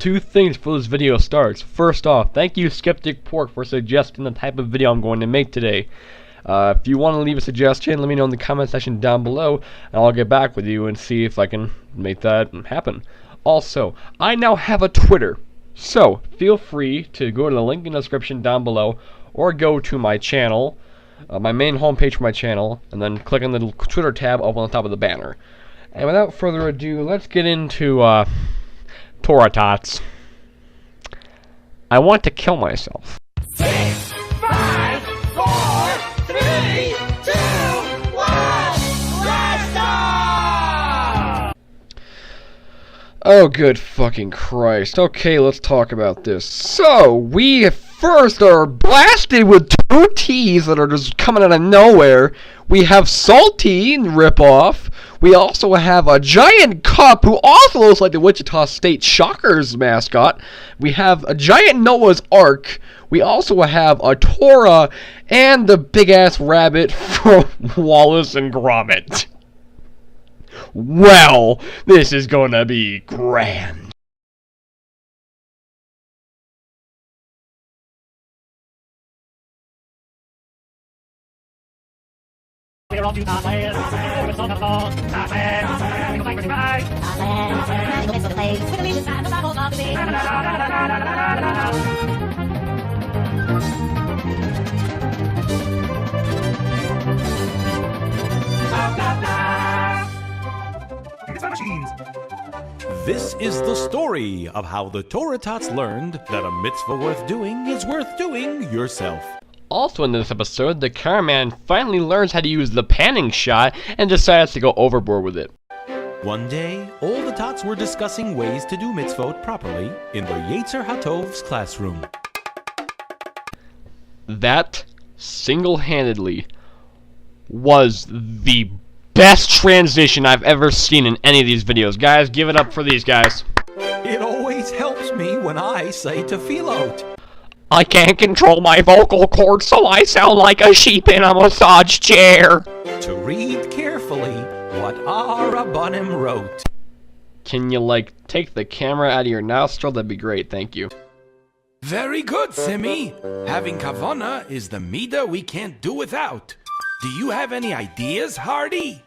two things before this video starts. First off, thank you Skeptic Pork for suggesting the type of video I'm going to make today. If you want to leave a suggestion, let me know in the comment section down below, and I'll get back with you and see if I can make that happen. Also, I now have a Twitter, so feel free to go to the link in the description down below, or go to my channel, my main homepage for my channel, and then click on the Twitter tab up on the top of the banner. And without further ado, let's get into Torah Tots. I want to kill myself. 6, 5, 4, 3, 2, 1, blast off! Oh, good fucking Christ. Okay, let's talk about this. So, we first are blasted with two T's that are just coming out of nowhere. We have Salty ripoff. We also have a giant cup who also looks like the Wichita State Shockers mascot. We have a giant Noah's Ark. We also have a Torah and the big ass rabbit from Wallace and Gromit. Well, this is gonna be grand. We're all too tired. It's on the floor. Tired. Go back to right. Tired. Go back to the place. With the leaves and the saddles of the sea. Machines. This is the story of how the Torah Tots learned that a mitzvah worth doing is worth doing yourself. Also in this episode, the cameraman finally learns how to use the panning shot and decides to go overboard with it. One day, all the Tots were discussing ways to do mitzvot properly in the Yetzer Hatov's classroom. That, single-handedly, was the best transition I've ever seen in any of these videos. Guys, give it up for these guys. It always helps me when I say tefillot. I can't control my vocal cords, so I sound like a sheep in a massage chair. To read carefully what our Rabbanim wrote. Can you, take the camera out of your nostril? That'd be great, thank you. Very good, Simi. Having kavana is the midah we can't do without. Do you have any ideas, Hardy?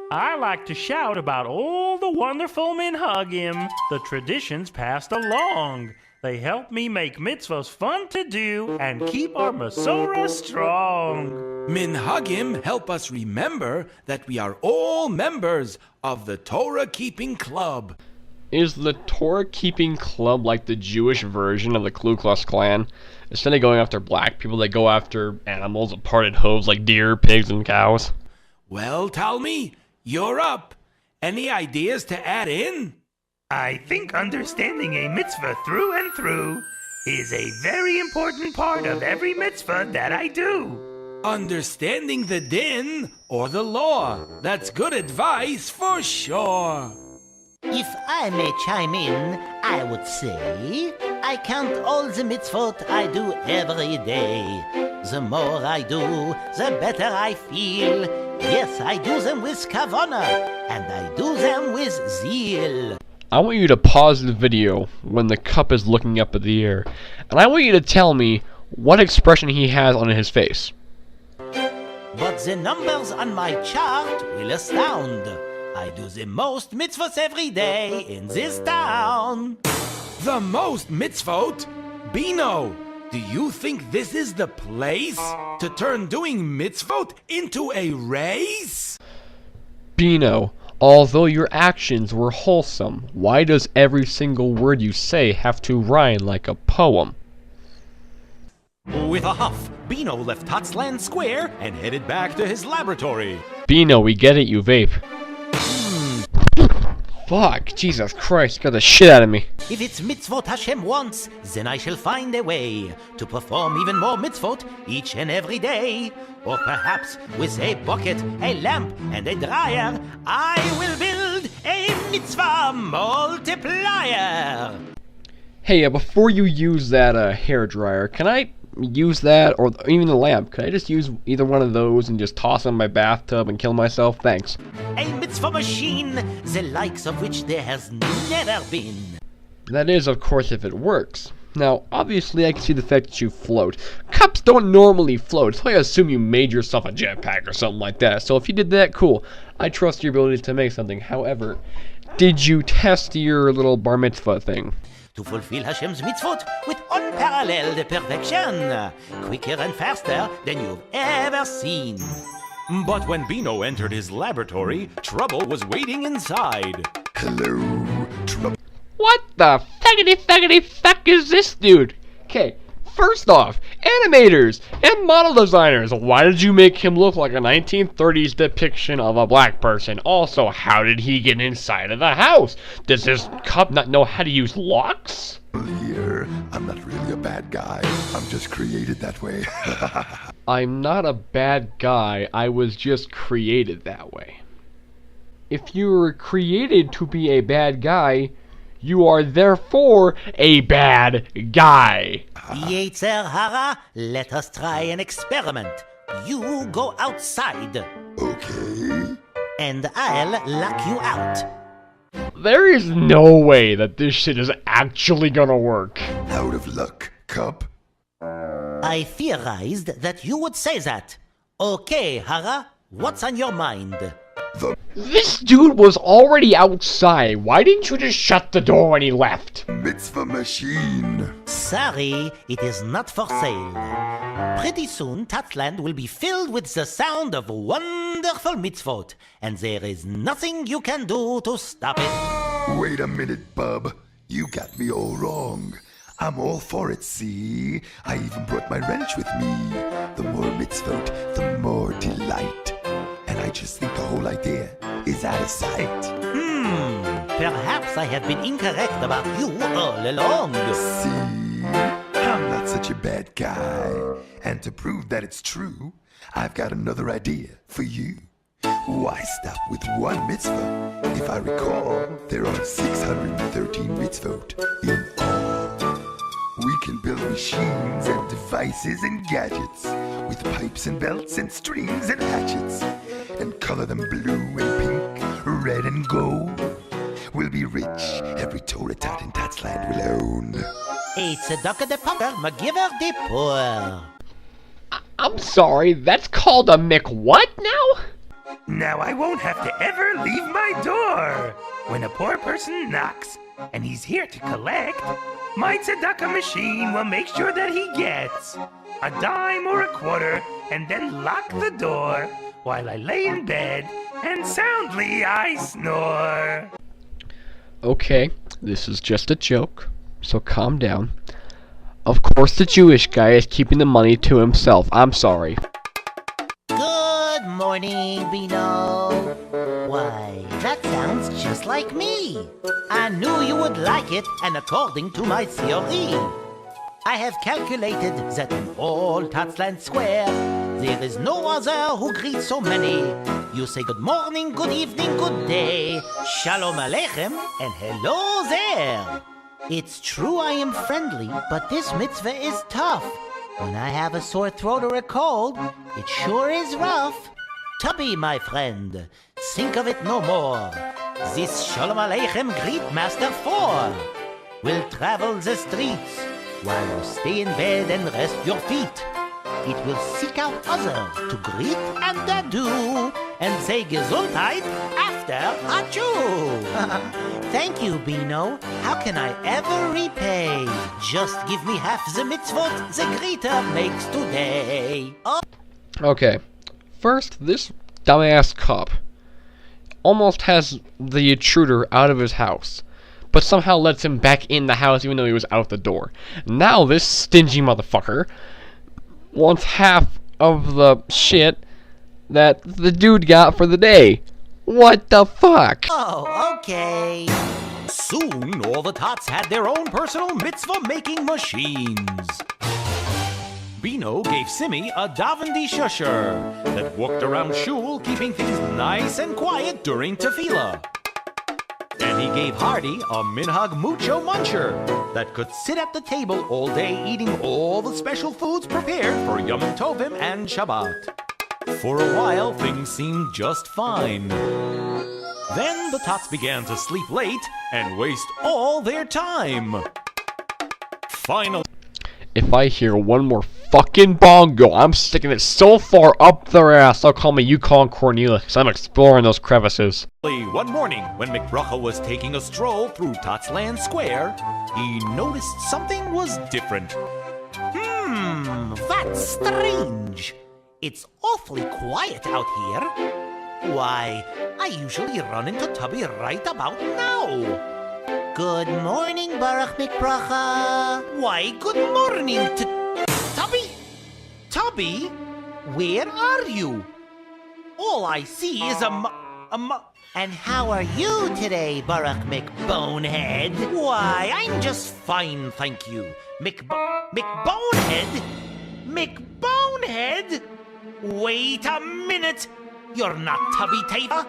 I like to shout about all the wonderful minhagim, the traditions passed along. They help me make mitzvahs fun to do and keep our Masorah strong. Minhagim help us remember that we are all members of the Torah-keeping club. Is the Torah-keeping club like the Jewish version of the Ku Klux Klan? Instead of going after black people, they go after animals with parted hooves like deer, pigs, and cows. Well, Talmi, you're up. Any ideas to add in? I think understanding a mitzvah through and through is a very important part of every mitzvah that I do. Understanding the din, or the law. That's good advice for sure. If I may chime in, I would say I count all the mitzvot I do every day. The more I do, the better I feel. Yes, I do them with kavanah, and I do them with zeal. I want you to pause the video when the cup is looking up at the air, and I want you to tell me what expression he has on his face. But the numbers on my chart will astound. I do the most mitzvahs every day in this town. The most mitzvot? Beano, do you think this is the place to turn doing mitzvot into a race? Beano, although your actions were wholesome, why does every single word you say have to rhyme like a poem? With a huff, Beano left Totsland Square and headed back to his laboratory. Beano, we get it, you vape. Fuck, Jesus Christ, got the shit out of me. If it's mitzvot Hashem wants, then I shall find a way to perform even more mitzvot each and every day. Or perhaps with a bucket, a lamp, and a dryer, I will build a mitzvah multiplier. Hey, before you use that hair dryer, can I use that, or even the lamp? Could I just use either one of those and just toss them in my bathtub and kill myself? Thanks. A mitzvah machine, the likes of which there has never been. That is, of course, if it works. Now, obviously, I can see the fact that you float. Cups don't normally float, so I assume you made yourself a jetpack or something like that. So if you did that, cool. I trust your ability to make something. However, did you test your little bar mitzvah thing? To fulfill Hashem's mitzvot with unparalleled perfection, quicker and faster than you've ever seen. But when Beano entered his laboratory, trouble was waiting inside. Hello, trouble. What the fuckity fuck is this dude? Okay, first off, animators and model designers, why did you make him look like a 1930s depiction of a black person? Also, how did he get inside of the house? Does this cup not know how to use locks? Here, I'm not really a bad guy. I'm just created that way. I'm not a bad guy, I was just created that way. If you were created to be a bad guy, you are therefore a bad guy. Yetzer Hara, let us try an experiment. You go outside, Okay. and I'll lock you out. There is no way that this shit is actually gonna work. Out of luck, Cup. I theorized that you would say that. Okay, Hara, what's on your mind? This dude was already outside. Why didn't you just shut the door when he left? Mitzvah machine. Sorry, it is not for sale. Pretty soon, Tatsland will be filled with the sound of wonderful mitzvot, and there is nothing you can do to stop it. Wait a minute, bub. You got me all wrong. I'm all for it, see? I even brought my wrench with me. The more mitzvot, the more delight. And I just think the whole idea is out of sight. Perhaps I have been incorrect about you all along. See? I'm not such a bad guy. And to prove that it's true, I've got another idea for you. Why stop with one mitzvah? If I recall, there are 613 mitzvot in all. We can build machines and devices and gadgets with pipes and belts and strings and hatchets and color them blue and pink, red and gold. We'll be rich. Every Torah Tot in Tatsland will own. A tzedakah de poker, magiver de poor. I'm sorry, that's called a McWhat now? Now I won't have to ever leave my door. When a poor person knocks and he's here to collect, my tzedakah machine will make sure that he gets a dime or a quarter and then lock the door while I lay in bed and soundly I snore. Okay, this is just a joke, so calm down. Of course the Jewish guy is keeping the money to himself. I'm sorry. Good morning, Beano. Why, that sounds just like me. I knew you would like it, and according to my theory, I have calculated that in all Tatsland Square, there is no other who greets so many. You say good morning, good evening, good day, shalom aleichem, and hello there. It's true I am friendly, but this mitzvah is tough. When I have a sore throat or a cold, it sure is rough. Tubby, my friend, think of it no more. This Shalom Aleichem Greet Master 4 will travel the streets while you stay in bed and rest your feet. It will seek out others to greet and adieu and say Gesundheit after achoo. Thank you, Beano. How can I ever repay? Just give me half the mitzvot the greeter makes today. Oh. Okay, first, this dumbass cop almost has the intruder out of his house, but somehow lets him back in the house even though he was out the door. Now this stingy motherfucker wants half of the shit that the dude got for the day. What the fuck? Oh, okay. Soon, all the Tots had their own personal mitzvah-making machines. Beano gave Simi a Davendi Shusher that walked around shul keeping things nice and quiet during tefillah. And he gave Hardy a Minhag Mucho Muncher that could sit at the table all day eating all the special foods prepared for Yom Tovim and Shabbat. For a while, things seemed just fine. Then the Tots began to sleep late and waste all their time. Finally, If I hear one more fucking bongo, I'm sticking it so far up their ass, they'll call me Yukon Cornelius, 'cause I'm exploring those crevices. one morning, when McBruckle was taking a stroll through Totsland Square, he noticed something was different. That's strange. It's awfully quiet out here. Why, I usually run into Tubby right about now. Good morning, Baruch McBracha. Why, good morning to Tubby. Tubby, where are you? All I see is And how are you today, Baruch McBonehead? Why, I'm just fine, thank you. McBonehead? McBonehead? Wait a minute. You're not Tubby Tater?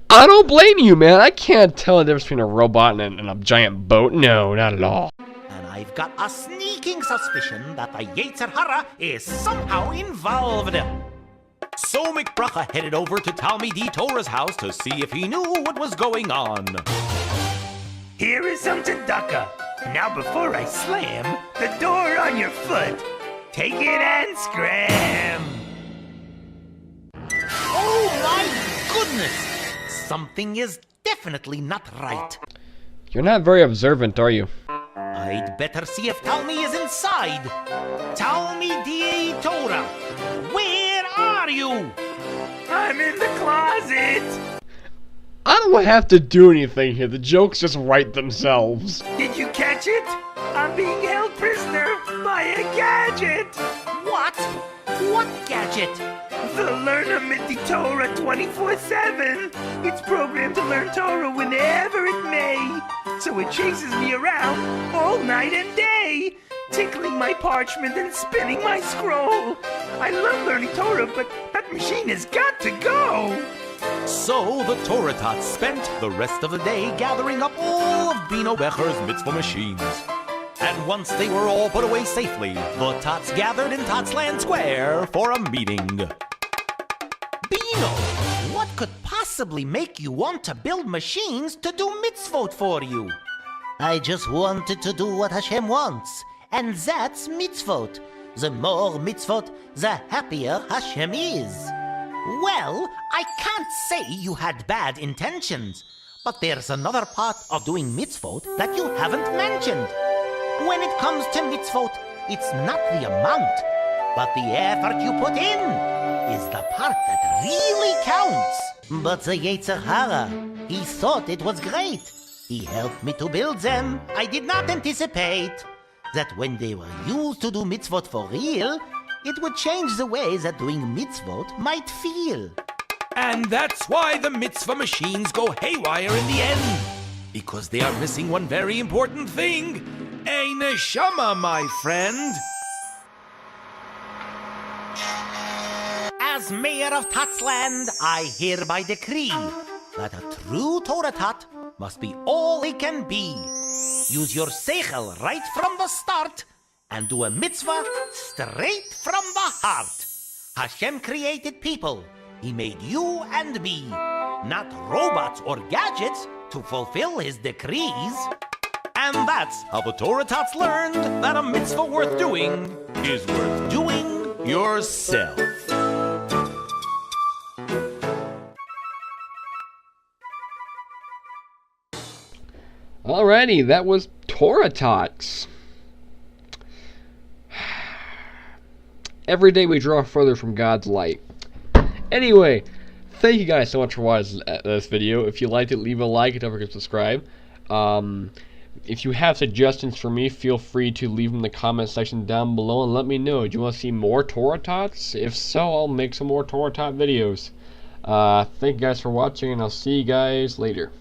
I don't blame you, man. I can't tell the difference between a robot and a giant boat. No, not at all. And I've got a sneaking suspicion that the Yetzer Hara is somehow involved. So McBruckle headed over to Talmi D. Torah's house to see if he knew what was going on. Here is some tzedakah. Now before I slam the door on your foot, take it and scram. Oh my goodness! Something is definitely not right. You're not very observant, are you? I'd better see if Talmi is inside. Talmi D. Torah, where are you? I'm in the closet. I don't have to do anything here. The jokes just write themselves. Did you catch it? I'm being held prisoner by a gadget. What? What gadget? The Learner Minty Torah 24/7. It's programmed to learn Torah whenever it may. So it chases me around all night and day, tickling my parchment and spinning my scroll. I love learning Torah, but that machine has got to go. So the Torah Tots spent the rest of the day gathering up all of Beano Becher's mitzvah machines. And once they were all put away safely, the Tots gathered in Totsland Square for a meeting. Beano, what could possibly make you want to build machines to do mitzvot for you? I just wanted to do what Hashem wants, and that's mitzvot. The more mitzvot, the happier Hashem is. Well, I can't say you had bad intentions, but there's another part of doing mitzvot that you haven't mentioned. When it comes to mitzvot, it's not the amount, but the effort you put in is the part that really counts. But the Yetzer Hara, he thought it was great. He helped me to build them. I did not anticipate that when they were used to do mitzvot for real, it would change the way that doing mitzvot might feel. And that's why the mitzvah machines go haywire in the end. Because they are missing one very important thing. A neshama, my friend. As mayor of Totsland, I hereby decree that a true Torah Tot must be all he can be. Use your seichel right from the start and do a mitzvah straight from the heart. Hashem created people. He made you and me, not robots or gadgets to fulfill his decrees. And that's how the Torah Tots learned that a mitzvah worth doing is worth doing yourself. Alrighty, that was Torah Tots. Every day we draw further from God's light. Anyway, thank you guys so much for watching this video. If you liked it, leave a like and don't forget to subscribe. If you have suggestions for me, feel free to leave them in the comment section down below and let me know. Do you want to see more Torah Tots? If so, I'll make some more Torah Tot videos. Thank you guys for watching, and I'll see you guys later.